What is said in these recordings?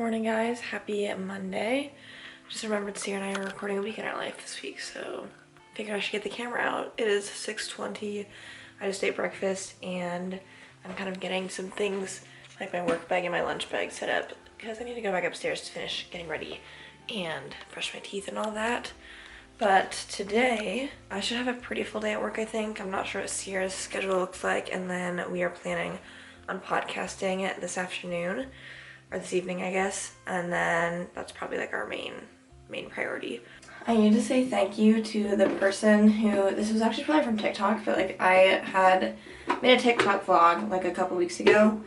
morning, guys. Happy Monday. Just remembered Sierra and I are recording a Week in Our Life this week, so figured I should get the camera out. It is 6:20. I just ate breakfast and I'm kind of getting some things like my work bag and my lunch bag set up because I need to go back upstairs to finish getting ready and brush my teeth and all that. But today I should have a pretty full day at work, I think. I'm not sure what Sierra's schedule looks like, and then we are planning on podcasting this afternoon. Or this evening, I guess, and then that's probably like our main priority. I need to say thank you to the person who, this was actually probably from TikTok, but like I had made a TikTok vlog like a couple weeks ago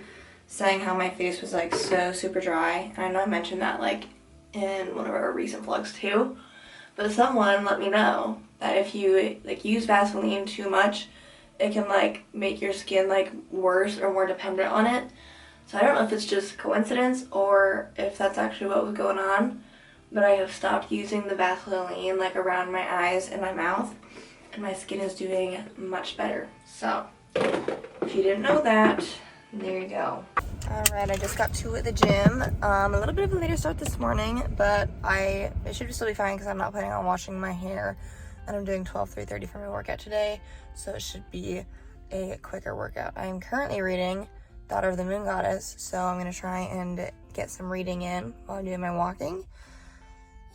saying how my face was like so super dry, and I know I mentioned that like in one of our recent vlogs too, but someone let me know that if you like use Vaseline too much, it can like make your skin like worse or more dependent on it. So I don't know if it's just coincidence or if that's actually what was going on, but I have stopped using the Vaseline like around my eyes and my mouth, and my skin is doing much better. So if you didn't know that, there you go. Alright, I just got to the gym. A little bit of a later start this morning, but it should still be fine because I'm not planning on washing my hair, and I'm doing 3:30 for my workout today, so it should be a quicker workout. I am currently reading Daughter of the Moon Goddess, so I'm gonna try and get some reading in while I'm doing my walking.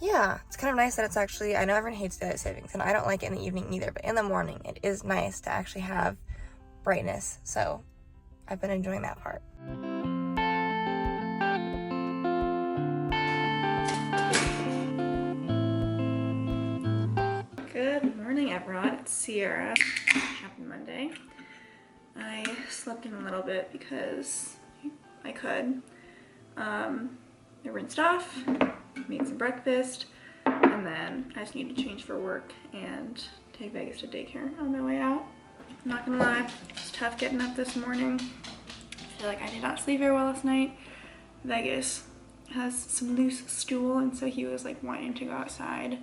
Yeah, it's kind of nice that it's actually, I know everyone hates daylight savings, and I don't like it in the evening either, but in the morning it is nice to actually have brightness, so I've been enjoying that part. Good morning, everyone. It's Sierra. Happy Monday. I slept in a little bit because I could. I rinsed off, made some breakfast, and then I just need to change for work and take Vegas to daycare on my way out. I'm not gonna lie, it's tough getting up this morning. I feel like I did not sleep very well last night. Vegas has some loose stool, and so he was like wanting to go outside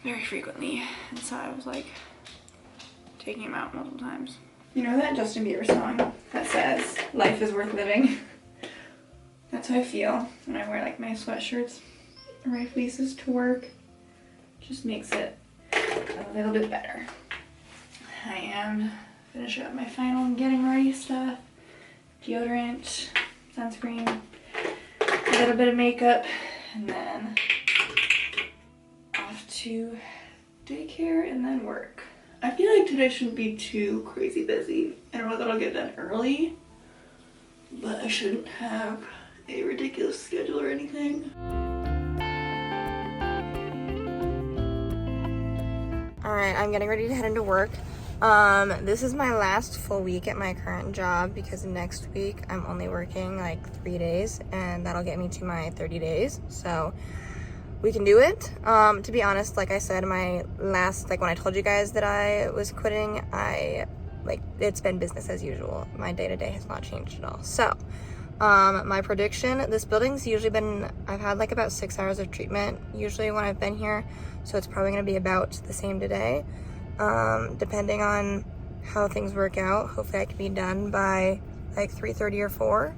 very frequently, and so I was like taking him out multiple times. You know that Justin Bieber song that says, "Life is worth living"? That's how I feel when I wear like my sweatshirts or my fleeces to work. Just makes it a little bit better. I am finishing up my final getting ready stuff. Deodorant, sunscreen, a little bit of makeup, and then off to daycare and then work. I feel like today shouldn't be too crazy busy. I don't know that I'll get done early, but I shouldn't have a ridiculous schedule or anything. Alright, I'm getting ready to head into work. This is my last full week at my current job because next week I'm only working like 3 days, and that'll get me to my 30 days. So we can do it. To be honest, like I said, my last, like when I told you guys that I was quitting, it's been business as usual. My day-to-day has not changed at all. So, my prediction, this building's usually been, I've had like about 6 hours of treatment usually when I've been here. So it's probably gonna be about the same today. Depending on how things work out, hopefully I can be done by like 3:30 or 4.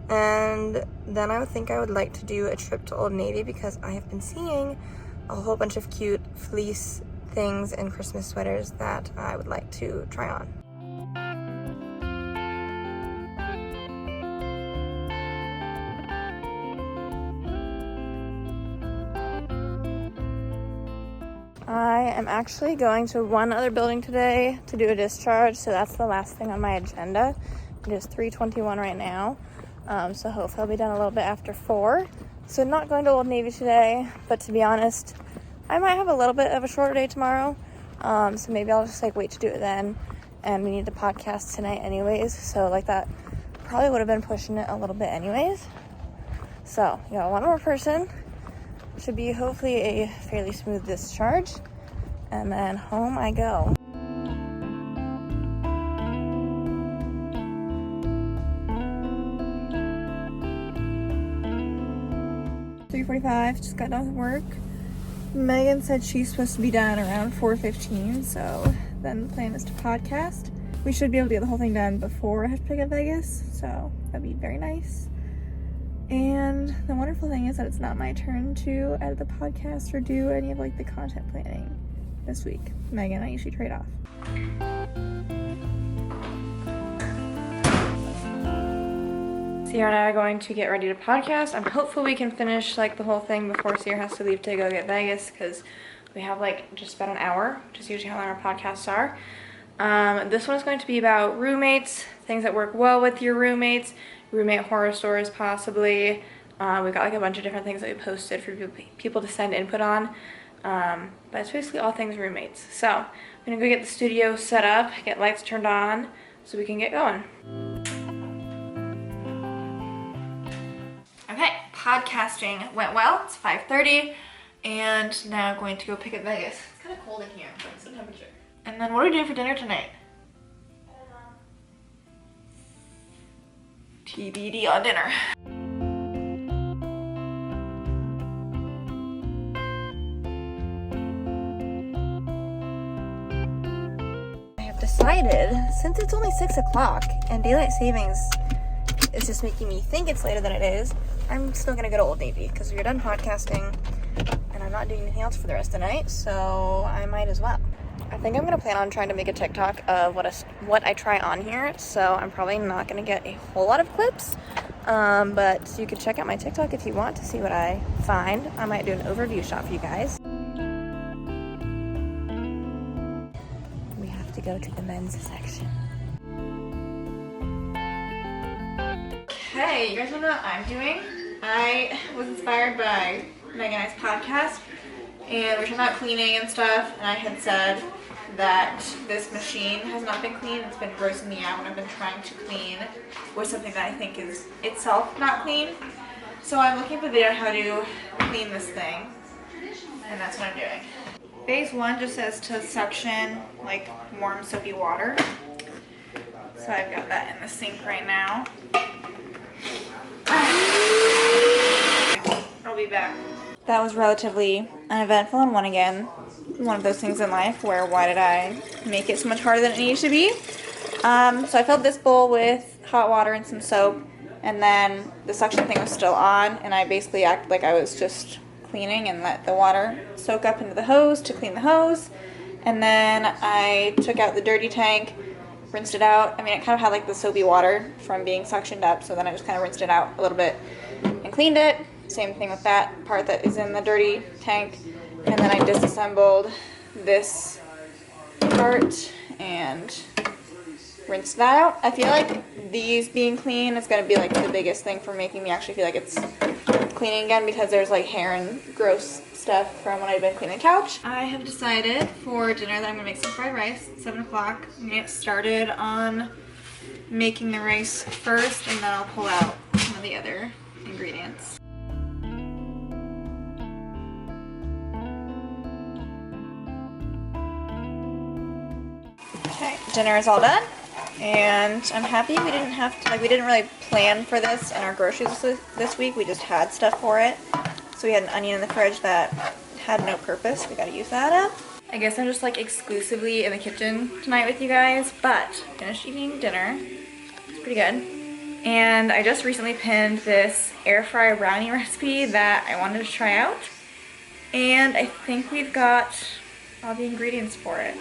And then I would like to do a trip to Old Navy because I have been seeing a whole bunch of cute fleece things and Christmas sweaters that I would like to try on. I am actually going to one other building today to do a discharge, so that's the last thing on my agenda. It is 3:21 right now. So hopefully I'll be done a little bit after 4. So not going to Old Navy today, but to be honest, I might have a little bit of a shorter day tomorrow. So maybe I'll just like wait to do it then. And we need to podcast tonight anyways. So like that probably would have been pushing it a little bit anyways. So, one more person. Should be hopefully a fairly smooth discharge. And then home I go. 3:45, just got done with work. Megan said she's supposed to be done around 4:15, so then the plan is to podcast. We should be able to get the whole thing done before I have to pick up Vegas, so that'd be very nice. And the wonderful thing is that it's not my turn to edit the podcast or do any of like the content planning this week. Megan and I usually trade off. Sierra and I are going to get ready to podcast. I'm hopeful we can finish like the whole thing before Sierra has to leave to go get Vegas, because we have like just about an hour, which is usually how long our podcasts are. This one is going to be about roommates, things that work well with your roommates, roommate horror stories possibly. We've got like a bunch of different things that we posted for people to send input on. But it's basically all things roommates. So I'm gonna go get the studio set up, get lights turned on so we can get going. Okay, podcasting went well. It's 5:30 and now I'm going to go pick up Vegas. It's kind of cold in here. What's the temperature? And then what are we doing for dinner tonight? TBD on dinner. I have decided, since it's only 6 o'clock and daylight savings is just making me think it's later than it is, I'm still gonna go to Old Navy because we're done podcasting and I'm not doing anything else for the rest of the night, so I might as well. I think I'm gonna plan on trying to make a TikTok of what I try on here, so I'm probably not gonna get a whole lot of clips, but you can check out my TikTok if you want to see what I find. I might do an overview shot for you guys. We have to go to the men's section. Okay, you guys wanna know what I'm doing? I was inspired by Megan and I's podcast, and we're talking about cleaning and stuff, and I had said that this machine has not been clean. It's been grossing me out when I've been trying to clean with something that I think is itself not clean. So I'm looking for a video on how to clean this thing, and that's what I'm doing. Phase 1 just says to suction like warm soapy water. So I've got that in the sink right now. I'll be back. That was relatively uneventful and one of those things in life where why did I make it so much harder than it needs to be? So I filled this bowl with hot water and some soap, and then the suction thing was still on, and I basically acted like I was just cleaning and let the water soak up into the hose to clean the hose. And then I took out the dirty tank, rinsed it out. I mean, it kind of had like the soapy water from being suctioned up, so then I just kind of rinsed it out a little bit and cleaned it. Same thing with that part that is in the dirty tank. And then I disassembled this part and rinsed that out. I feel like these being clean is going to be like the biggest thing for making me actually feel like it's cleaning again, because there's like hair and gross stuff from when I've been cleaning the couch. I have decided for dinner that I'm going to make some fried rice at 7 o'clock. I'm going to get started on making the rice first, and then I'll pull out some of the other ingredients. Okay, dinner is all done, and I'm happy we didn't really plan for this in our groceries this week. We just had stuff for it. So we had an onion in the fridge that had no purpose. We gotta use that up. I guess I'm just like exclusively in the kitchen tonight with you guys, but finished eating dinner. It's pretty good. And I just recently pinned this air fryer brownie recipe that I wanted to try out. And I think we've got all the ingredients for it.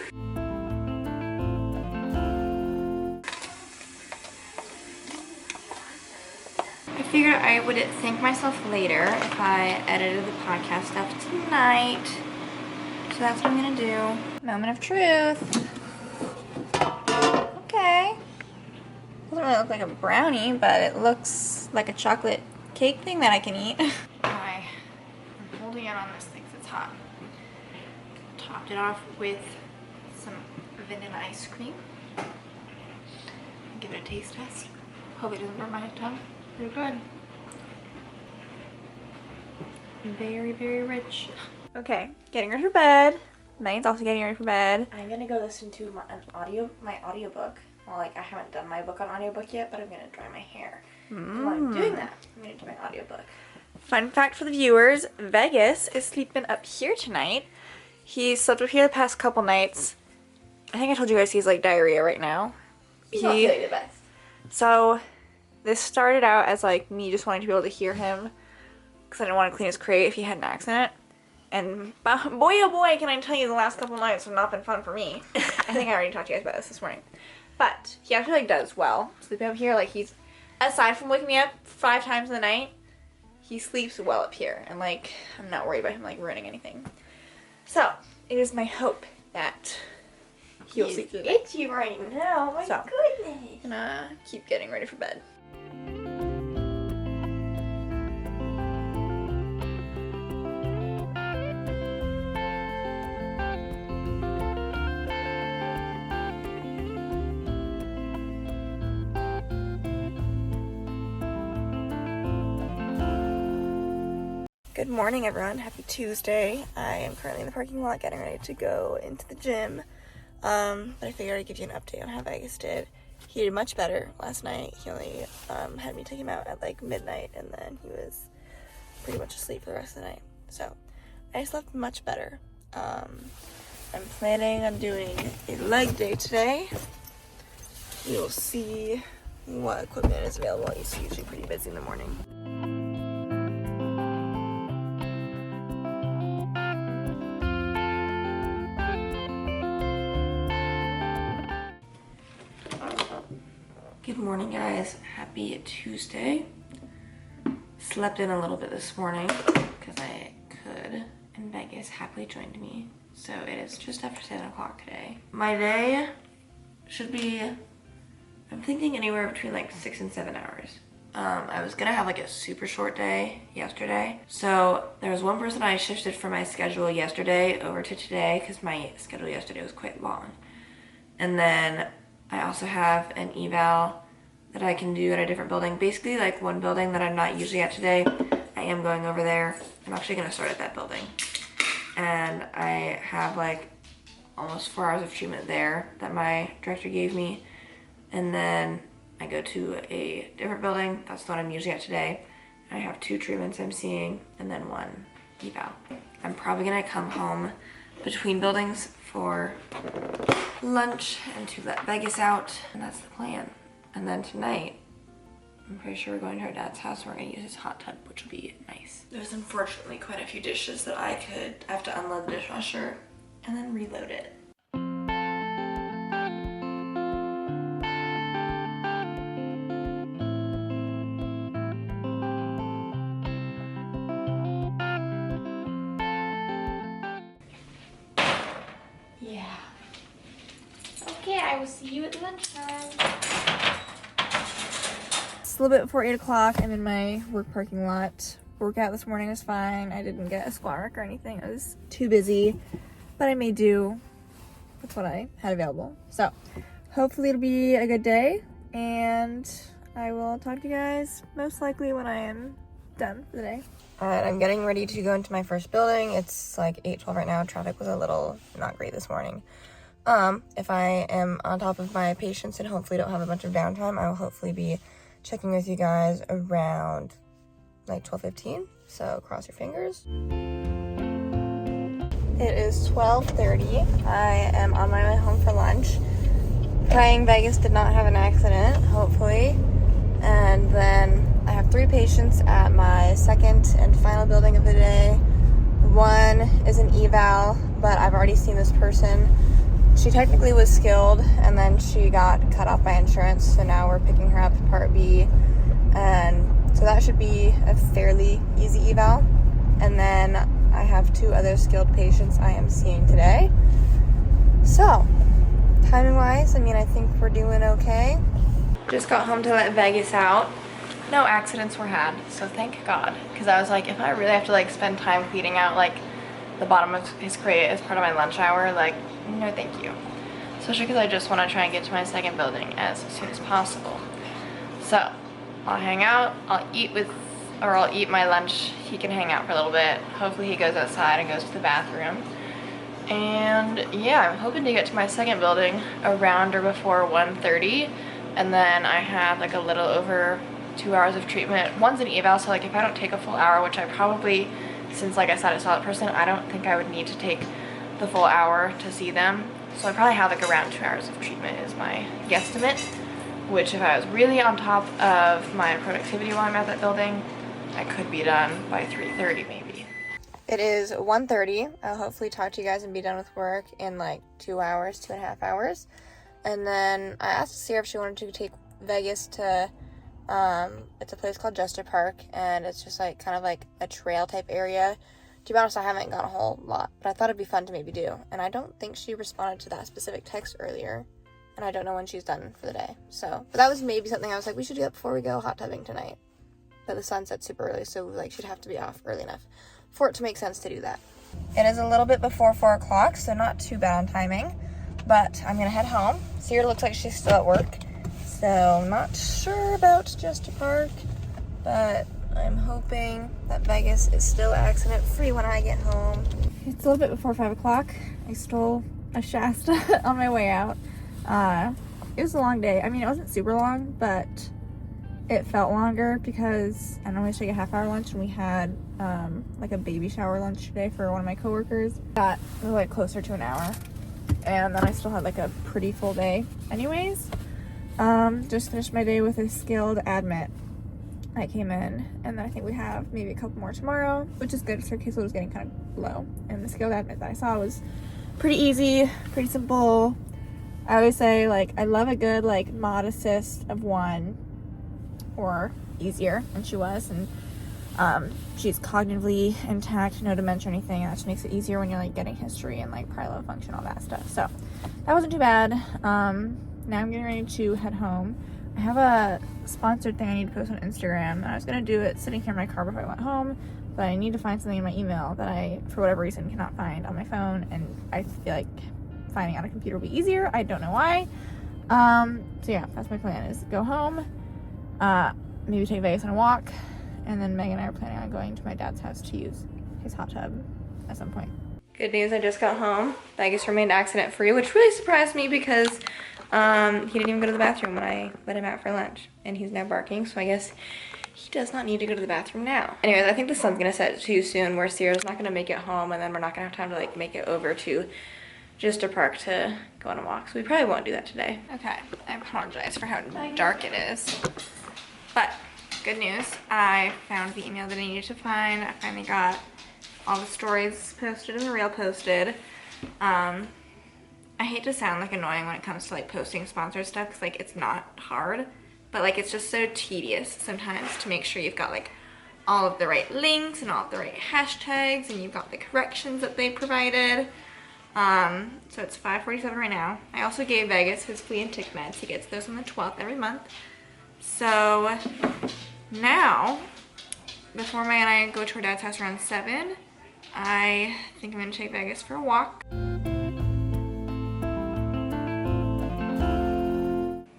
I figured I would thank myself later if I edited the podcast stuff tonight. So that's what I'm gonna do. Moment of truth. Okay. Doesn't really look like a brownie, but it looks like a chocolate cake thing that I can eat. I'm holding it on this thing because it's hot. Topped it off with some vanilla ice cream. Give it a taste test. Hope it doesn't burn my tongue. Pretty good. Very, very rich. Okay, getting ready for bed. Megan's also getting ready for bed. I'm gonna go listen to my audiobook. Well, like I haven't done my book on audiobook yet, but I'm gonna dry my hair. While I'm doing that, I'm gonna do my audiobook. Fun fact for the viewers, Vegas is sleeping up here tonight. He slept up here the past couple nights. I think I told you guys he's like diarrhea right now. He's not feeling the best. So this started out as like me just wanting to be able to hear him because I didn't want to clean his crate if he had an accident. And boy oh boy, can I tell you, the last couple nights have not been fun for me. I think I already talked to you guys about this morning. But he actually like does well. Sleeping up here, like he's, aside from waking me up 5 times in the night, he sleeps well up here. And like, I'm not worried about him like ruining anything. So, it is my hope that he'll sleep through the night. Itchy right now, my So, goodness. I'm gonna keep getting ready for bed. Good morning, everyone. Happy Tuesday. I am currently in the parking lot getting ready to go into the gym. But I figured I'd give you an update on how Vegas did. He did much better last night. He only had me take him out at like midnight, and then he was pretty much asleep for the rest of the night. So I slept much better. I'm planning on doing a leg day today. You'll see what equipment is available. It's usually pretty busy in the morning. Good morning, guys. Happy Tuesday. Slept in a little bit this morning because I could, and Vegas happily joined me. So it is just after 7 o'clock today. My day should be, I'm thinking anywhere between like 6 and 7 hours. I was gonna have like a super short day yesterday. So there was one person I shifted from my schedule yesterday over to today because my schedule yesterday was quite long. And then I also have an eval that I can do at a different building. Basically like one building that I'm not usually at today. I am going over there. I'm actually gonna start at that building. And I have like almost 4 hours of treatment there that my director gave me. And then I go to a different building. That's the one I'm usually at today. I have 2 treatments I'm seeing and then 1 eval. I'm probably gonna come home between buildings for lunch and to let Vegas out, and that's the plan. And then tonight, I'm pretty sure we're going to our dad's house and we're gonna use his hot tub, which will be nice. There's unfortunately quite a few dishes that I have to unload the dishwasher and then reload it. Yeah. Okay, I will see you at lunchtime. It's a little bit before 8 o'clock. I'm in my work parking lot. Workout this morning was fine. I didn't get a squat rack or anything. I was too busy, but I made do with what I had available. So hopefully it'll be a good day, and I will talk to you guys most likely when I am done for the day. Alright, I'm getting ready to go into my first building. It's like 8:12 right now. Traffic was a little not great this morning. If I am on top of my patients and hopefully don't have a bunch of downtime, I will hopefully be checking with you guys around like 12:15. So cross your fingers. It is 12:30. I am on my way home for lunch. Praying Vegas did not have an accident, hopefully. And then I have 3 patients at my second and final building of the day. One is an eval, but I've already seen this person. She technically was skilled, and then she got cut off by insurance, so now we're picking her up Part B. And so that should be a fairly easy eval. And then I have 2 other skilled patients I am seeing today. So, timing-wise, I mean, I think we're doing okay. Just got home to let Vegas out. No accidents were had, so thank God. Because I was like, if I really have to like spend time cleaning out like the bottom of his crate as part of my lunch hour, like, no thank you. Especially because I just want to try and get to my second building as soon as possible. So, I'll hang out, I'll eat my lunch. He can hang out for a little bit. Hopefully he goes outside and goes to the bathroom. And yeah, I'm hoping to get to my second building around or before 1:30. And then I have like a little over 2 hours of treatment. One's an eval, so like if I don't take a full hour, which I probably, since like I said I saw that person, I don't think I would need to take the full hour to see them. So I probably have like around 2 hours of treatment is my guesstimate. which if I was really on top of my productivity while I'm at that building, I could be done by 3:30 maybe. It is 1:30. I'll hopefully talk to you guys and be done with work in like 2 hours, 2.5 hours. And then I asked Sierra if she wanted to take Vegas to, it's a place called Jester Park, and it's just like kind of like a trail type area. To be honest, I haven't got a whole lot, but I thought it'd be fun to maybe do. And I don't think she responded to that specific text earlier, and I don't know when she's done for the day. So, but that was maybe something I was like, we should do that before we go hot tubbing tonight. But the sun sets super early, so like she'd have to be off early enough for it to make sense to do that. It is a little bit before 4 o'clock, so not too bad on timing, but I'm gonna head home. Sierra looks like she's still at work, so I'm not sure about Jester Park, but I'm hoping that Vegas is still accident-free when I get home. It's a little bit before 5 o'clock. I stole a Shasta on my way out. It was a long day. I mean, it wasn't super long, but it felt longer because I normally take a half-hour lunch, and we had like a baby shower lunch today for one of my coworkers. That was like closer to an hour, and then I still had like a pretty full day. Anyways, just finished my day with a skilled admit. I came in, and then I think we have maybe a couple more tomorrow, which is good because her caseload was getting kind of low. And the skilled admit that I saw was pretty easy, pretty simple. I always say, like, I love a good, like, mod assist of 1 or easier, and she was. And she's cognitively intact, no dementia or anything, and that just makes it easier when you're, like, getting history and, like, parallel function, all that stuff. So that wasn't too bad. Now I'm getting ready to head home. I have a sponsored thing I need to post on Instagram, and I was going to do it sitting here in my car before I went home, but I need to find something in my email that I, for whatever reason, cannot find on my phone, and I feel like finding on a computer will be easier. I don't know why. So yeah, that's my plan, is go home, maybe take Vegas on a walk, and then Megan and I are planning on going to my dad's house to use his hot tub at some point. Good news, I just got home. Vegas remained accident-free, which really surprised me because he didn't even go to the bathroom when I let him out for lunch, and he's now barking, so I guess he does not need to go to the bathroom now. Anyways, I think the sun's gonna set too soon where Sierra's not gonna make it home, and then we're not gonna have time to like make it over to Jester Park to go on a walk, so we probably won't do that today. Okay, I apologize for how dark it is, but good news, I found the email that I needed to find. I finally got all the stories posted and the reel posted. I hate to sound like annoying when it comes to like posting sponsored stuff, because like it's not hard, but like it's just so tedious sometimes to make sure you've got like all of the right links and all of the right hashtags, and you've got the corrections that they provided. So it's 5:47 right now. I also gave Vegas his flea and tick meds. He gets those on the 12th every month. So now, before Maya and I go to her dad's house around 7, I think I'm gonna take Vegas for a walk.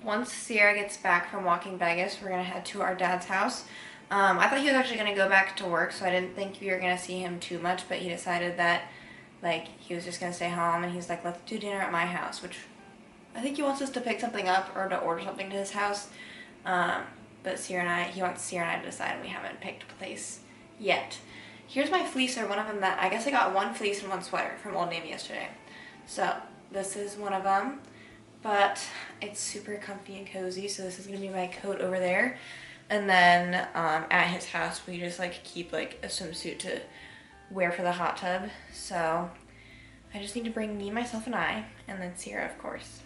Once Sierra gets back from walking Vegas, we're gonna head to our dad's house. I thought he was actually gonna go back to work, so I didn't think we were gonna see him too much, but he decided that like he was just gonna stay home, and he's like, let's do dinner at my house, which I think he wants us to pick something up or to order something to his house. But he wants Sierra and I to decide, and we haven't picked a place yet. Here's my fleecer, one of them that, I guess I got 1 fleece and 1 sweater from Old Navy yesterday. So this is one of them, but it's super comfy and cozy, so this is gonna be my coat over there. And then at his house, we just like keep like a swimsuit to wear for the hot tub. So I just need to bring me, myself, and I, and then Sierra, of course.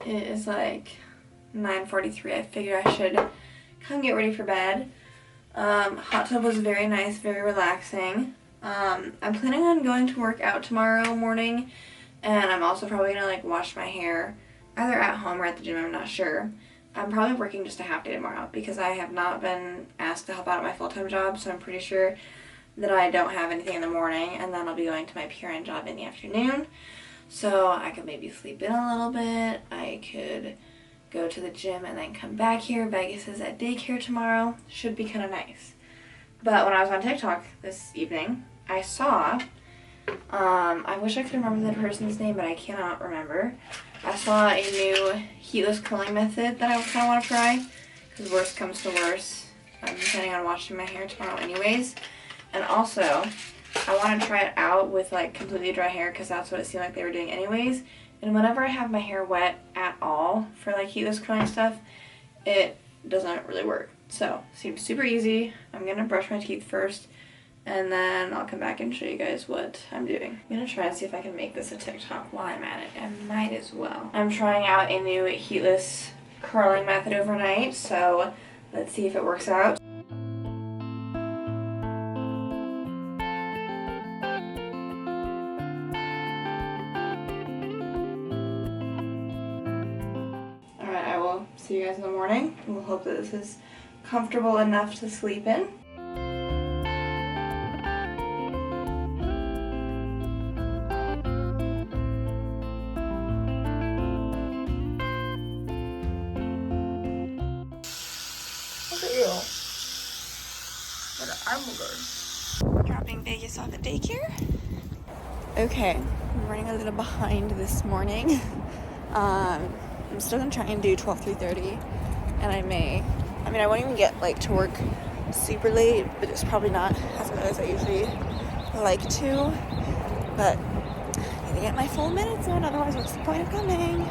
It is like 9:43. I figured I should come get ready for bed. Hot tub was very nice, very relaxing. I'm planning on going to work out tomorrow morning, and I'm also probably gonna like wash my hair either at home or at the gym, I'm not sure. I'm probably working just a half day tomorrow because I have not been asked to help out at my full-time job, so I'm pretty sure that I don't have anything in the morning, and then I'll be going to my PRN job in the afternoon. So I could maybe sleep in a little bit. I could go to the gym and then come back here. Vegas is at daycare tomorrow. Should be kind of nice. But when I was on TikTok this evening, I saw, I wish I could remember the person's name, but I cannot remember. I saw a new heatless curling method that I kind of want to try, because worst comes to worst, I'm planning on washing my hair tomorrow anyways. And also, I want to try it out with like completely dry hair because that's what it seemed like they were doing anyways. And whenever I have my hair wet at all for like heatless curling stuff, it doesn't really work. So it seems super easy. I'm gonna brush my teeth first and then I'll come back and show you guys what I'm doing. I'm gonna try and see if I can make this a TikTok while I'm at it. I might as well. I'm trying out a new heatless curling method overnight, so let's see if it works out. Alright, I will see you guys in the morning. We'll hope that this is comfortable enough to sleep in. Look at you. What an armor. Dropping Vegas off at daycare. Okay, I'm running a little behind this morning. I'm still gonna try and do 12:30, and I won't even get like to work super late, but it's probably not as late as I usually like to. But I need to get my full minutes in, otherwise what's the point of coming?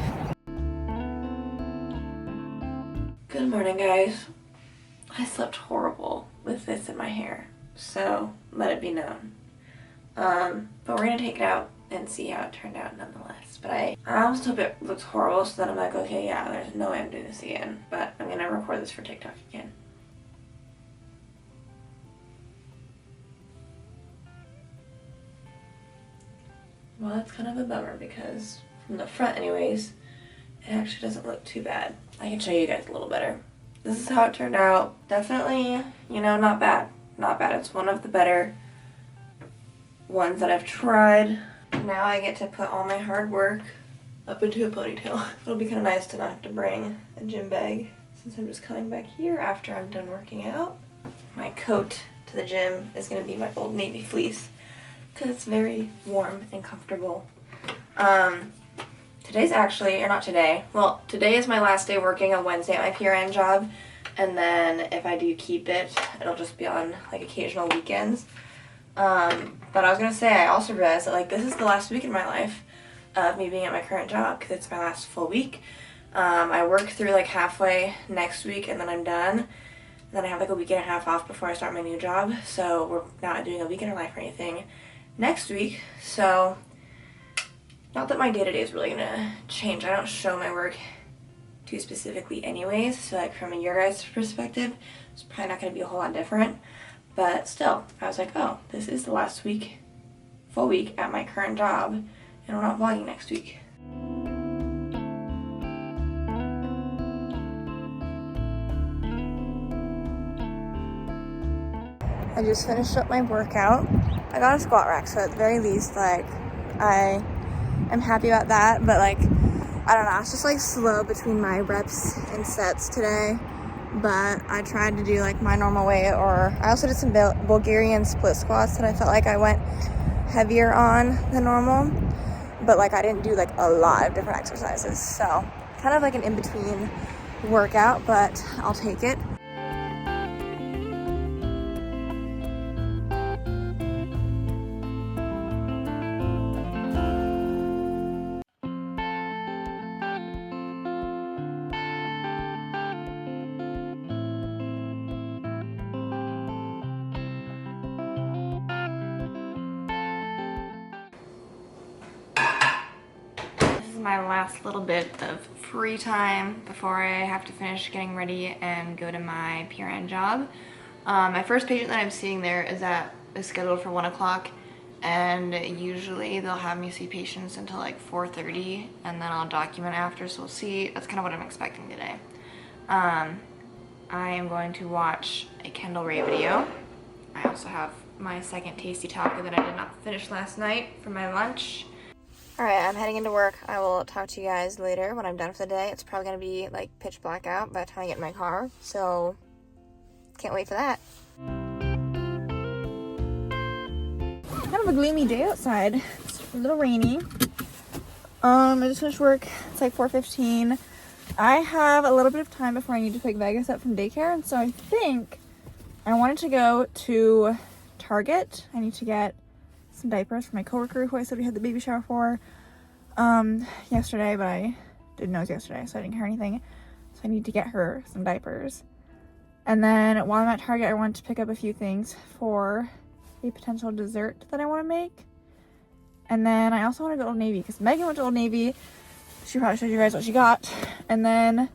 Good morning, guys. I slept horrible with this in my hair, so let it be known. But we're gonna take it out and see how it turned out nonetheless. But I almost hope it looks horrible, so then I'm like, okay, yeah, there's no way I'm doing this again. But I'm gonna record this for TikTok again. Well, that's kind of a bummer because from the front anyways, it actually doesn't look too bad. I can show you guys a little better. This is how it turned out. Definitely, not bad. Not bad. It's one of the better ones that I've tried. Now I get to put all my hard work up into a ponytail. It'll be kind of nice to not have to bring a gym bag since I'm just coming back here after I'm done working out. My coat to the gym is going to be my Old Navy fleece because it's very warm and comfortable. Today's actually, or not today, well, today is my last day working on Wednesday at my PRN job, and then if I do keep it, it'll just be on like occasional weekends. But I was gonna say, I also realized that like this is the last week in my life of me being at my current job because it's my last full week. I work through like halfway next week and then I'm done. And then I have like a week and a half off before I start my new job, so we're not doing a week in our life or anything next week. So not that my day-to-day is really gonna change. I don't show my work too specifically anyways, so like from your guys' perspective, it's probably not gonna be a whole lot different. But still, I was like, oh, this is the last full week at my current job, and we're not vlogging next week. I just finished up my workout. I got a squat rack, so at the very least, like, I am happy about that, but like, I don't know, it's just like slow between my reps and sets today. But I tried to do like my normal way, or I also did some Bulgarian split squats that I felt like I went heavier on than normal, but like I didn't do like a lot of different exercises, so kind of like an in-between workout, but I'll take it. My last little bit of free time before I have to finish getting ready and go to my PRN job. My first patient that I'm seeing there is scheduled for 1 o'clock, and usually they'll have me see patients until like 4:30, and then I'll document after, so we'll see. That's kind of what I'm expecting today. I am going to watch a Kendall Ray video. I also have my second tasty taco that I did not finish last night for my lunch. Alright, I'm heading into work. I will talk to you guys later when I'm done for the day. It's probably going to be like pitch black out by the time I get in my car, so can't wait for that. Kind of a gloomy day outside. It's a little rainy. I just finished work. It's like 4:15. I have a little bit of time before I need to pick Vegas up from daycare, and so I think I wanted to go to Target. I need to get some diapers for my coworker who I said we had the baby shower for yesterday, but I didn't know it was yesterday, so I didn't hear anything. So I need to get her some diapers. And then while I'm at Target, I wanted to pick up a few things for a potential dessert that I want to make. And then I also want to go to Old Navy because Megan went to Old Navy. She probably showed you guys what she got. And then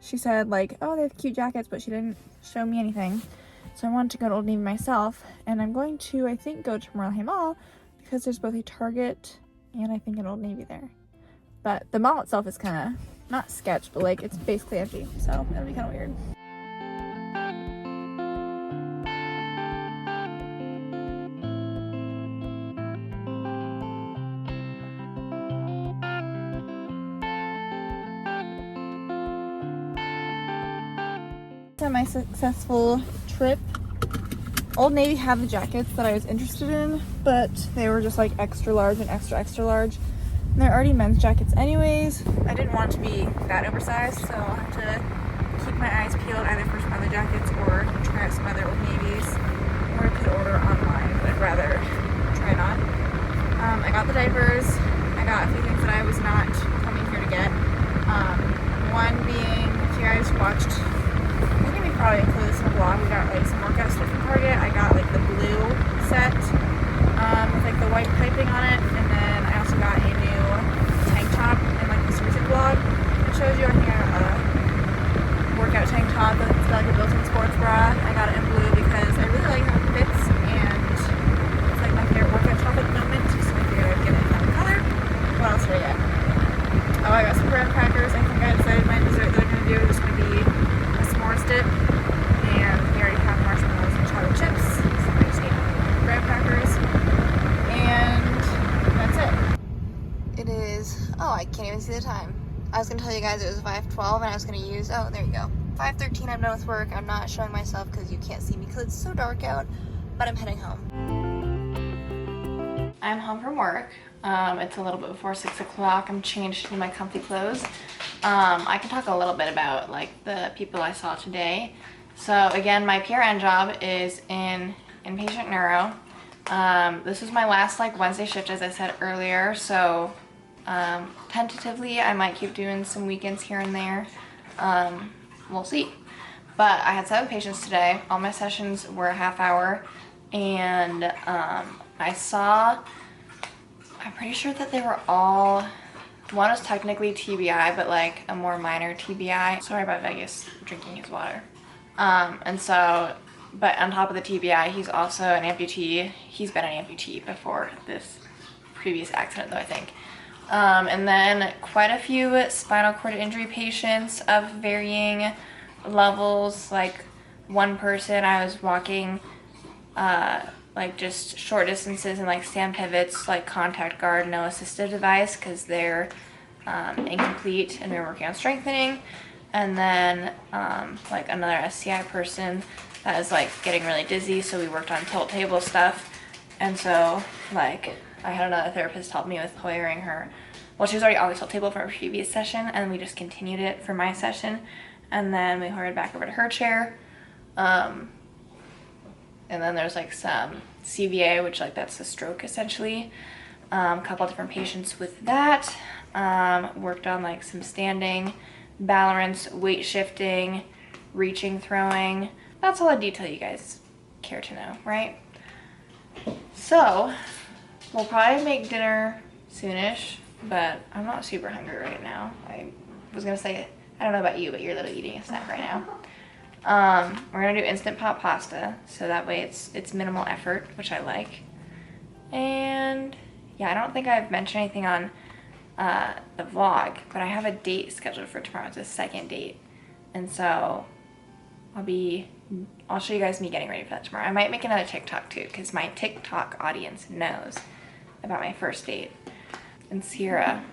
she said like, oh, they have cute jackets, but she didn't show me anything. So I wanted to go to Old Navy myself. And I'm going to, I think, go to Morelheim Mall because there's both a Target and I think an Old Navy there. But the mall itself is kind of, not sketch, but like it's basically empty. So it'll be kind of weird. My successful trip. Old Navy had the jackets that I was interested in, but they were just like extra large and extra large. And they're already men's jackets anyways. I didn't want to be that oversized, so I'll have to keep my eyes peeled either for some other jackets or try out some other Old Navies, or I could order online, but I'd rather try it on. I got the diapers. I got a few things that I was not coming here to get. One being, if you guys watched, I think we probably include this in the vlog, we got like some workout stuff from Target. I got like the blue set with like the white piping on it, and then I also got a new tank top in like this recent vlog. It shows you on here a workout tank top that's got like a built-in sports bra. I got it in blue because I really like how it fits, and it's like my favorite workout top at the moment, so I figured I'd get it in that color. What else did I get? Oh, I got some graham crackers. I think I decided my dessert that I'm going to do is just going to be a s'mores dip, and we already have marshmallows and chocolate chips, so I just need graham crackers, and that's it. It is, oh, I can't even see the time. I was going to tell you guys it was 5:12, and I was going to use, oh, there you go, 5:13. I'm done with work. I'm not showing myself because you can't see me because it's so dark out, but I'm heading home. I'm home from work. It's a little bit before 6 o'clock. I'm changed in my comfy clothes. I can talk a little bit about like the people I saw today. So again, my PRN job is in inpatient neuro. This was my last like Wednesday shift, as I said earlier. So tentatively, I might keep doing some weekends here and there. We'll see. But I had 7 patients today. All my sessions were a half hour, and I'm pretty sure that they were all, one was technically TBI, but like a more minor TBI. Sorry about Vegas drinking his water. And so, but on top of the TBI, he's also an amputee. He's been an amputee before this previous accident though, I think. And then quite a few spinal cord injury patients of varying levels. Like one person I was walking, like just short distances and like stand pivots, like contact guard, no assistive device because they're incomplete, and we were working on strengthening. And then like another SCI person that is like getting really dizzy, so we worked on tilt table stuff. And so like I had another therapist help me with hoyering her. Well, she was already on the tilt table from her previous session, and we just continued it for my session, and then we hoyered back over to her chair. And then there's like some CVA, which like that's a stroke essentially. A couple different patients with that. Worked on like some standing, balance, weight shifting, reaching, throwing. That's all the detail you guys care to know, right? So we'll probably make dinner soonish, but I'm not super hungry right now. I was gonna say, I don't know about you, but you're literally eating a snack right now. We're gonna do instant pot pasta, so that way it's minimal effort, which I like. And yeah, I don't think I've mentioned anything on the vlog, but I have a date scheduled for tomorrow. It's a second date, and so I'll show you guys me getting ready for that tomorrow. I might make another TikTok too, because my TikTok audience knows about my first date. And Sierra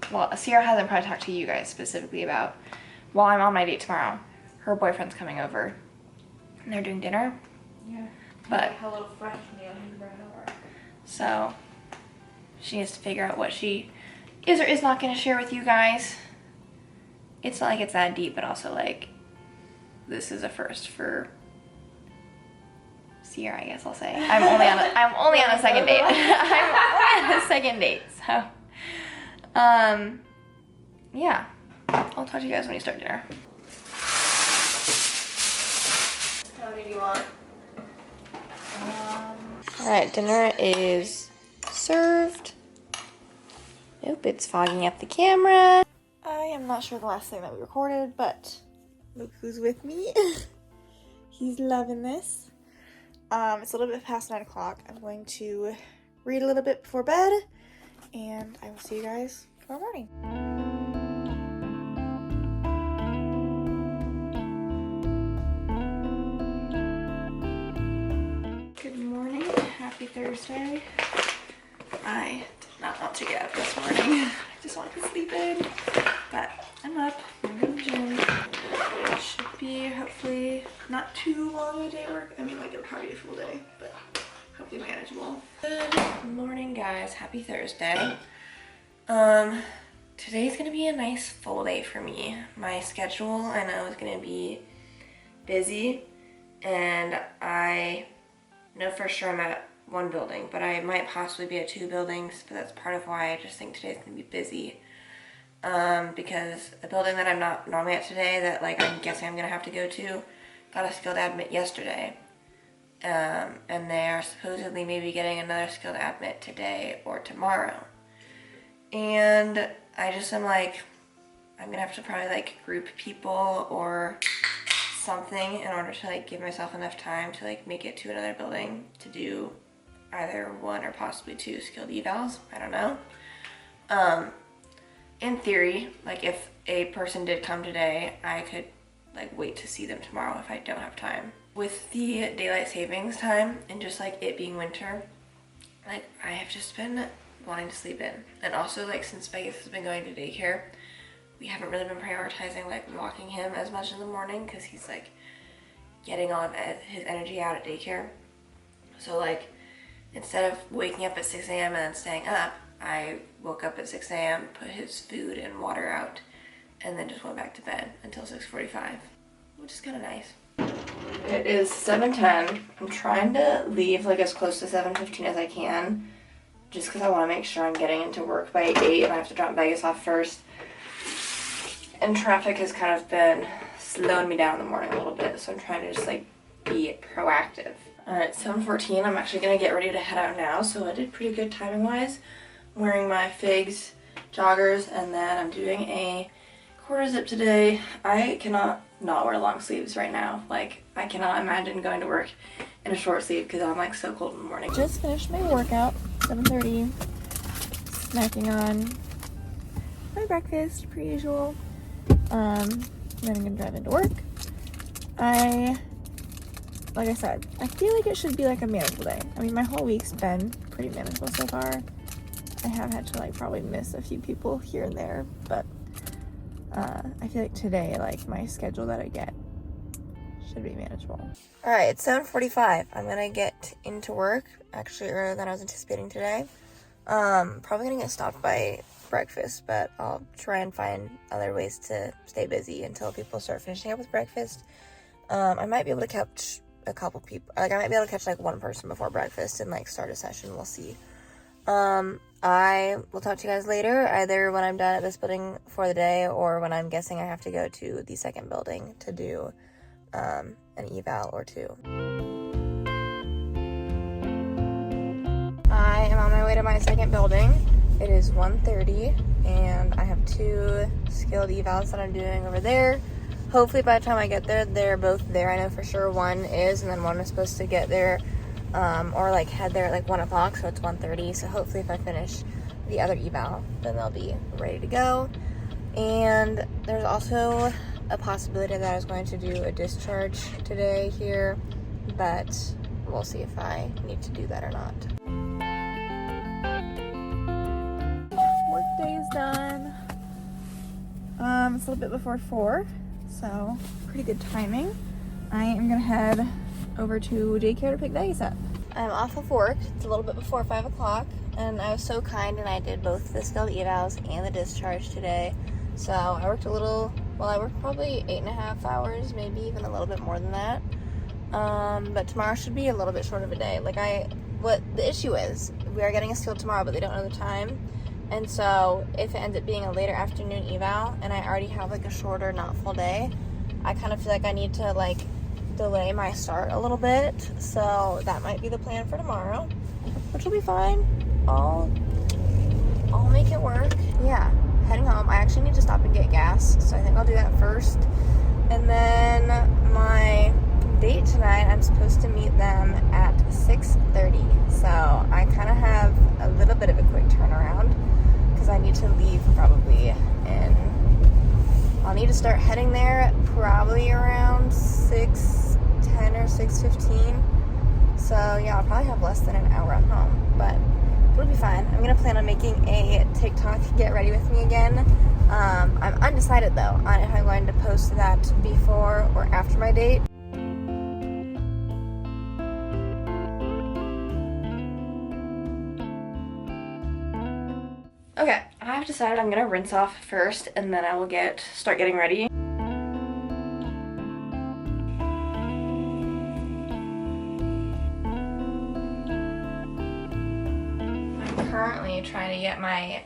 hasn't probably talked to you guys specifically about, while I'm on my date tomorrow, her boyfriend's coming over and they're doing dinner. Yeah. But a little fresh meal and bread over. So she needs to figure out what she is or is not going to share with you guys. It's not like it's that deep, but also like this is a first for see her, I guess I'll say. I'm only on a second date. I'm only on a second date, so. Yeah. I'll talk to you guys when you start dinner. How many do you want? Alright, dinner is served. Nope, it's fogging up the camera. I am not sure the last thing that we recorded, but look who's with me. He's loving this. It's a little bit past 9 o'clock. I'm going to read a little bit before bed, and I will see you guys tomorrow morning. Good morning. Happy Thursday. I did not want to get up this morning. I just wanted to sleep in, but I'm up. I'm going to the gym. It should be hopefully not too long a day at work. I mean, like, it'll probably be a full day, but hopefully manageable. Good morning, guys. Happy Thursday. Today's gonna be a nice full day for me. My schedule, I know, is gonna be busy, and I know for sure I'm at one building, but I might possibly be at 2 buildings, but that's part of why I just think today's gonna be busy. Because a building that I'm not normally at today, that like I'm guessing I'm gonna have to go to, got a skilled admit yesterday. And they are supposedly maybe getting another skilled admit today or tomorrow. And I just am like, I'm gonna have to probably like group people or something in order to like give myself enough time to like make it to another building to do either 1 or possibly 2 skilled evals. I don't know. In theory, like if a person did come today, I could like wait to see them tomorrow if I don't have time. With the daylight savings time and just like it being winter, like I have just been wanting to sleep in. And also like since Vegas has been going to daycare, we haven't really been prioritizing like walking him as much in the morning because he's like getting all of his energy out at daycare. So like instead of waking up at 6 a.m. and then staying up, I woke up at 6 a.m., put his food and water out, and then just went back to bed until 6:45, which is kind of nice. It is 7:10. I'm trying to leave like as close to 7:15 as I can, just because I want to make sure I'm getting into work by 8 and I have to drop Vegas off first. And traffic has kind of been slowing me down in the morning a little bit, so I'm trying to just like be proactive. Alright, 7:14. I'm actually going to get ready to head out now, so I did pretty good timing-wise. I'm wearing my Figs joggers, and then I'm doing a quarter zip today. I cannot not wear long sleeves right now. Like, I cannot imagine going to work in a short sleeve because I'm like so cold in the morning. Just finished my workout, 7:30. Snacking on my breakfast, per usual. Then I'm gonna drive into work. Like I said, I feel like it should be like a manageable day. I mean, my whole week's been pretty manageable so far. I have had to like probably miss a few people here and there, but I feel like today, like my schedule that I get should be manageable. All right, it's 7:45. I'm gonna get into work actually earlier than I was anticipating today. Probably gonna get stopped by breakfast, but I'll try and find other ways to stay busy until people start finishing up with breakfast. I might be able to catch a couple people, like I might be able to catch like one person before breakfast and like start a session. We'll see. I will talk to you guys later, either when I'm done at this building for the day or when I'm guessing I have to go to the second building to do an eval or 2. I am on my way to my second building. It is 1:30 and I have 2 skilled evals that I'm doing over there. Hopefully by the time I get there, they're both there. I know for sure one is, and then one is supposed to get there or like head there at like 1 o'clock, so it's 1:30. So hopefully if I finish the other eval, then they'll be ready to go. And there's also a possibility that I was going to do a discharge today here, but we'll see if I need to do that or not. Work day is done. It's a little bit before 4, so pretty good timing. I am gonna head over to daycare to pick Vegas up. I'm off of work. It's a little bit before 5 o'clock, and I was so kind and I did both the skilled evals and the discharge today. So I worked a little, well, I worked probably 8.5 hours, maybe even a little bit more than that. But tomorrow should be a little bit short of a day. What the issue is, we are getting a seal tomorrow, but they don't know the time. And so if it ends up being a later afternoon eval and I already have like a shorter, not full day, I kind of feel like I need to like delay my start a little bit. So that might be the plan for tomorrow, which will be fine. I'll make it work. Yeah, heading home. I actually need to stop and get gas, so I think I'll do that first. And then my date tonight, I'm supposed to meet them at 6:30. So I kind of have a little bit of a quick turnaround because I need to leave probably I'll need to start heading there probably around 6:10 or 6:15. So yeah, I'll probably have less than an hour at home, but it'll be fine. I'm gonna plan on making a TikTok get ready with me again. I'm undecided though on if I'm going to post that before or after my date. Okay, I've decided I'm gonna rinse off first and then I will start getting ready. I'm currently trying to get my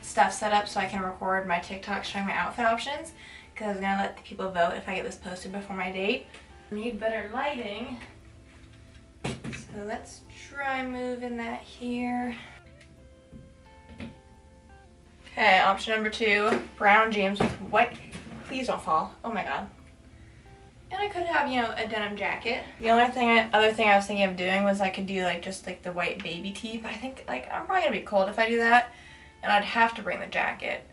stuff set up so I can record my TikTok showing my outfit options, because I was gonna let the people vote if I get this posted before my date. I need better lighting, so let's try moving that here. Okay, option number 2, brown jeans with white, please don't fall, oh my god. And I could have, a denim jacket. The other thing I was thinking of doing was I could do just the white baby tee, but I think I'm probably gonna be cold if I do that, and I'd have to bring the jacket.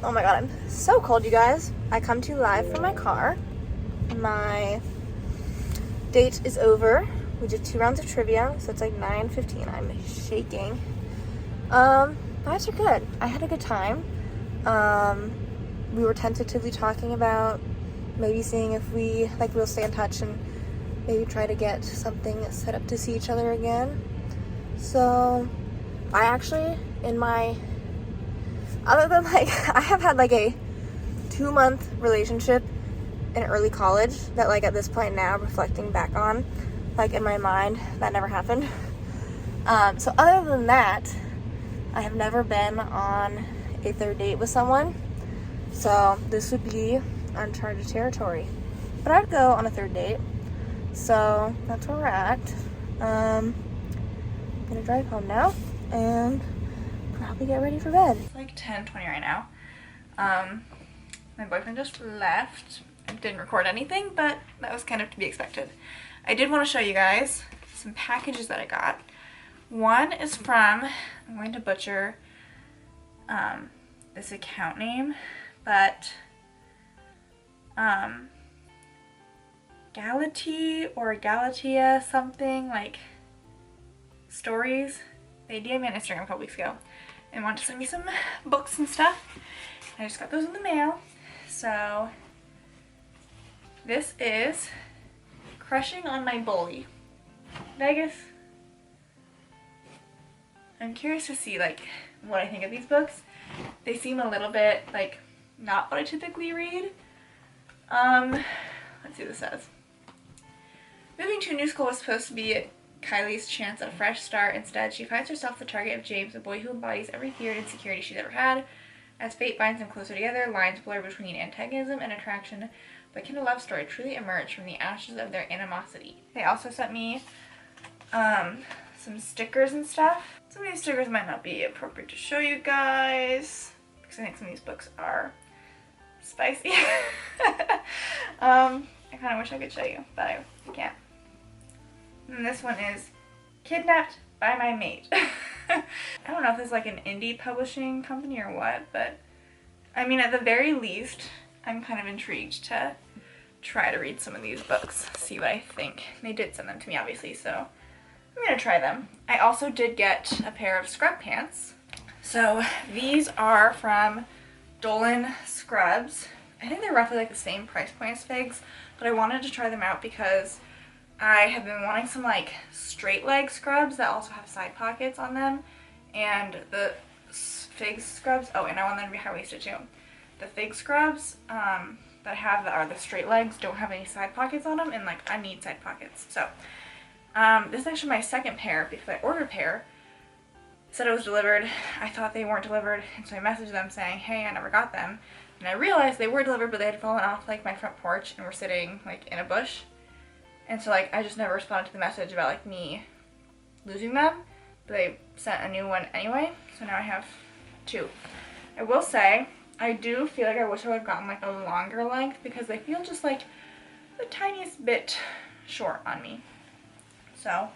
Oh my god, I'm so cold, you guys. I come to you live from my car. My date is over. We did 2 rounds of trivia, so it's 9:15. I'm shaking. Vibes are good. I had a good time. We were tentatively talking about maybe seeing if we'll stay in touch and maybe try to get something set up to see each other again. So I actually, other than I have had a 2-month relationship in early college that at this point now, reflecting back on, in my mind, that never happened. So other than that, I have never been on a 3rd date with someone. So this would be uncharted territory. But I'd go on a 3rd date. So that's where we're at. I'm gonna drive home now and probably get ready for bed. It's 10:20 right now. My boyfriend just left. I didn't record anything, but that was kind of to be expected. I did want to show you guys some packages that I got. One is from, I'm going to butcher this account name, but Galati or Galatia something, stories. They DM'd me on Instagram a couple weeks ago and wanted to send me some books and stuff. I just got those in the mail. So this is Crushing on My Bully. Vegas. I'm curious to see what I think of these books. They seem a little bit not what I typically read. Let's see what this says. Moving to a new school was supposed to be Kylie's chance at a fresh start. Instead, she finds herself the target of James, a boy who embodies every fear and insecurity she's ever had. As fate binds them closer together, lines blur between antagonism and attraction, but can a love story truly emerge from the ashes of their animosity? They also sent me some stickers and stuff. Some of these stickers might not be appropriate to show you guys, because I think some of these books are spicy. I kind of wish I could show you, but I can't. And this one is Kidnapped by My Mate. I don't know if this is an indie publishing company or what, but I mean, at the very least, I'm kind of intrigued to try to read some of these books, see what I think. They did send them to me, obviously, so I'm gonna try them. I also did get a pair of scrub pants. So these are from Dolan Scrubs. I think they're roughly the same price point as Figs, but I wanted to try them out because I have been wanting some straight leg scrubs that also have side pockets on them, and the Figs scrubs, oh, and I want them to be high-waisted too. the fake scrubs that are the straight legs don't have any side pockets on them, and like I need side pockets. So this is actually my second pair because I ordered a pair, said it was delivered. I thought they weren't delivered, and so I messaged them saying, hey, I never got them. And I realized they were delivered, but they had fallen off like my front porch and were sitting like in a bush. And so like I just never responded to the message about like me losing them, but they sent a new one anyway. So now I have two. I will say I do feel like I wish I would have gotten like a longer length because they feel just like the tiniest bit short on me. So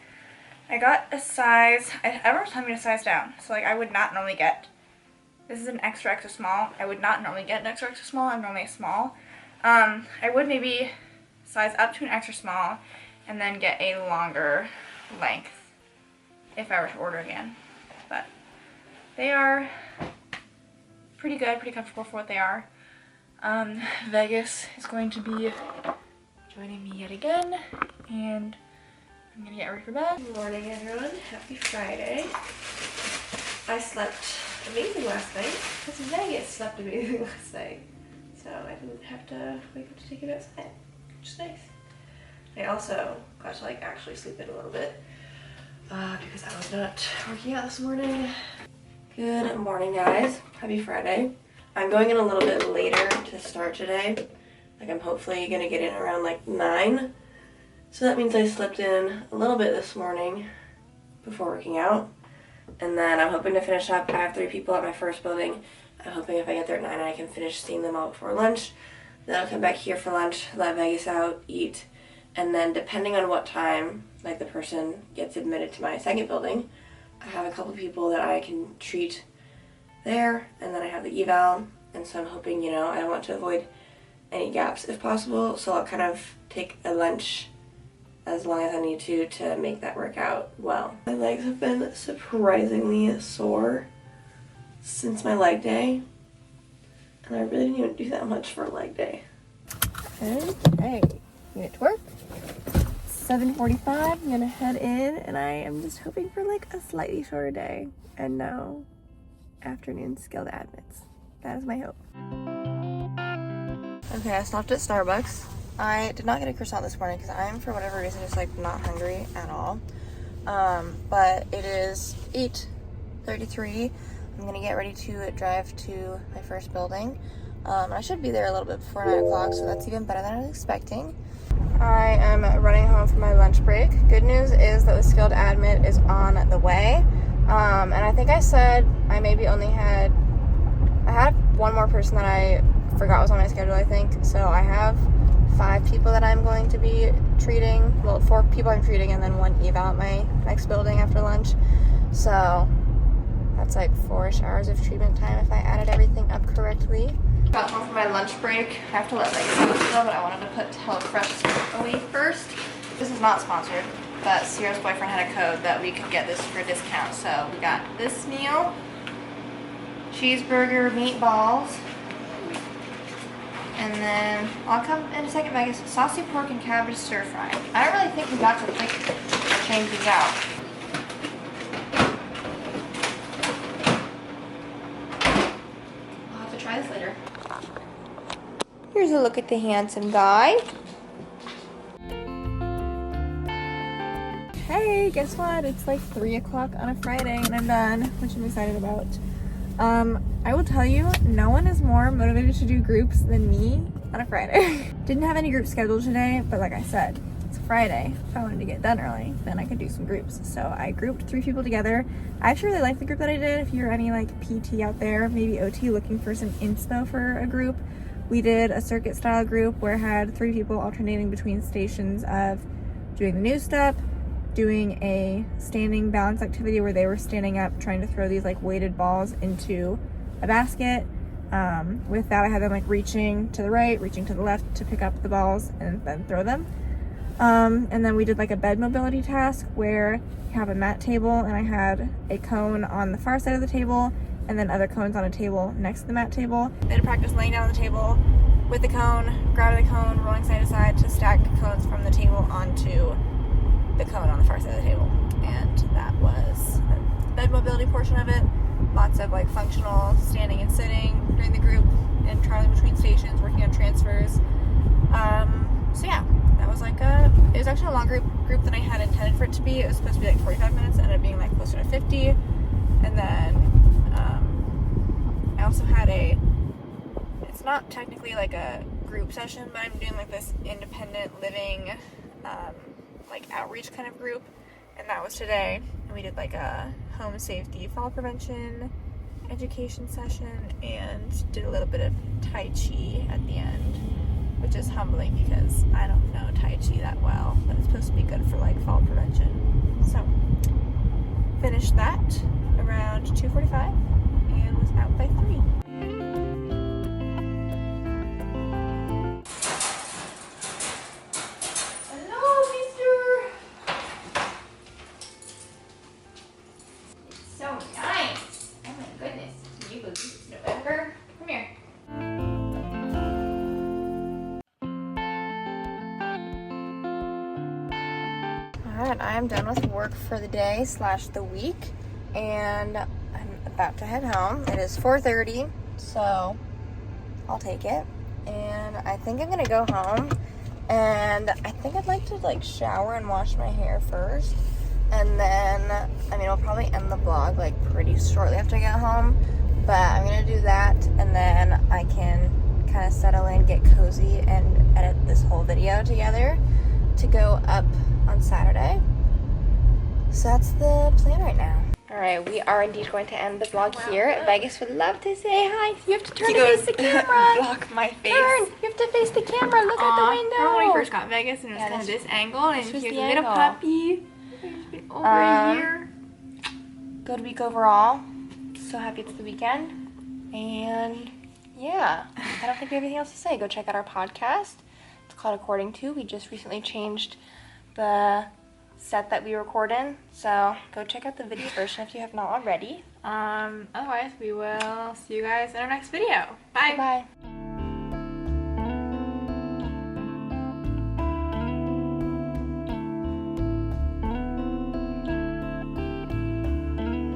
I got a size, everyone's telling me to size down. So like I would not normally get, this is an extra small. I would not normally get an extra small. I'm normally a small. I would maybe size up to an extra small and then get a longer length if I were to order again. But they are pretty good, pretty comfortable for what they are. Vegas is going to be joining me yet again, and I'm gonna get ready for bed. Good morning, everyone. Happy Friday. I slept amazing last night because Vegas slept amazing last night, so I didn't have to wake up to take it outside, which is nice. I also got to like actually sleep in a little bit because I was not working out this morning. Good morning, guys. Happy Friday. I'm going in a little bit later to start today. Like I'm hopefully gonna get in around like 9. So that means I slept in a little bit this morning before working out. And then I'm hoping to finish up. I have 3 people at my first building. I'm hoping if I get there at 9 I can finish seeing them all before lunch. Then I'll come back here for lunch, let Vegas out, eat. And then depending on what time like the person gets admitted to my second building, I have a couple people that I can treat there. And then I have the eval. And so I'm hoping, you know, I want to avoid any gaps if possible. So I'll kind of take a lunch as long as I need to make that work out well. My legs have been surprisingly sore since my leg day, and I really didn't even do that much for a leg day. Okay, get to work. 7:45, I'm gonna head in, and I am just hoping for like a slightly shorter day and no afternoon skilled admits. That is my hope. Okay, I stopped at Starbucks. I did not get a croissant this morning because I'm, for whatever reason, just like not hungry at all. But it is 8:33. I'm gonna get ready to drive to my first building. I should be there a little bit before 9 o'clock, so that's even better than I was expecting. I am running home for my lunch break. Good news is that the skilled admit is on the way. And I think I said I maybe only had, I had one more person that I forgot was on my schedule, I think. So I have 5 people that I'm going to be treating. Well, 4 people I'm treating and then 1 eval at my next building after lunch. So that's like 4-ish hours of treatment time if I added everything up correctly. Got home for my lunch break. I have to let Vegas go, but I wanted to put HelloFresh away first. This is not sponsored, but Sierra's boyfriend had a code that we could get this for a discount. So we got this meal, cheeseburger, meatballs, and then I'll come in a second, Vegas, saucy pork and cabbage stir fry. I don't really think we got to change these out. I'll have to try this later. Here's a look at the handsome guy. Hey, guess what? It's like 3 o'clock on a Friday and I'm done, which I'm excited about. I will tell you, no one is more motivated to do groups than me on a Friday. Didn't have any groups scheduled today, but like I said, it's Friday. If I wanted to get done early, then I could do some groups. So I grouped 3 people together. I actually really like the group that I did. If you're any like PT out there, maybe OT looking for some inspo for a group, we did a circuit style group where I had 3 people alternating between stations of doing the new step, doing a standing balance activity where they were standing up trying to throw these like weighted balls into a basket. With that I had them like reaching to the right, reaching to the left to pick up the balls and then throw them. And then we did like a bed mobility task where you have a mat table and I had a cone on the far side of the table and then other cones on a table next to the mat table. They had to practice laying down on the table with the cone, grabbing the cone, rolling side to side to stack cones from the table onto the cone on the far side of the table. And that was the bed mobility portion of it. Lots of like functional standing and sitting during the group, and traveling between stations, working on transfers. So yeah, that was like it was actually a longer group than I had intended for it to be. It was supposed to be like 45 minutes, it ended up being like closer to 50. And then I also had it's not technically like a group session, but I'm doing like this independent living like outreach kind of group, and that was today. And we did like a home safety, fall prevention, education session, and did a little bit of Tai Chi at the end, which is humbling because I don't know Tai Chi that well, but it's supposed to be good for like fall prevention. So finished that around 2:45 and was out by 3. So nice. Oh my goodness. Can you believe it's November? Come here. Alright, I am done with work for the day / the week, and I'm about to head home. It is 4:30, so I'll take it. And I think I'm gonna go home, and I think I'd like to like shower and wash my hair first. And then, I mean, I'll probably end the vlog like pretty shortly after I get home, but I'm gonna do that, and then I can kind of settle in, get cozy, and edit this whole video together to go up on Saturday. So that's the plan right now. Alright, we are indeed going to end the vlog here. Vegas would love to say hi. You have to turn to face the camera. Block my face. Turn. You have to face the camera. Look out the window. Remember when we first got Vegas and it was kind of this angle, and he was a little puppy. Over a year. Good week overall. So happy it's the weekend. And yeah, I don't think we have anything else to say. Go check out our podcast. It's called According To. We just recently changed the set that we record in, so go check out the video version if you have not already. Otherwise, we will see you guys in our next video. Bye. Bye.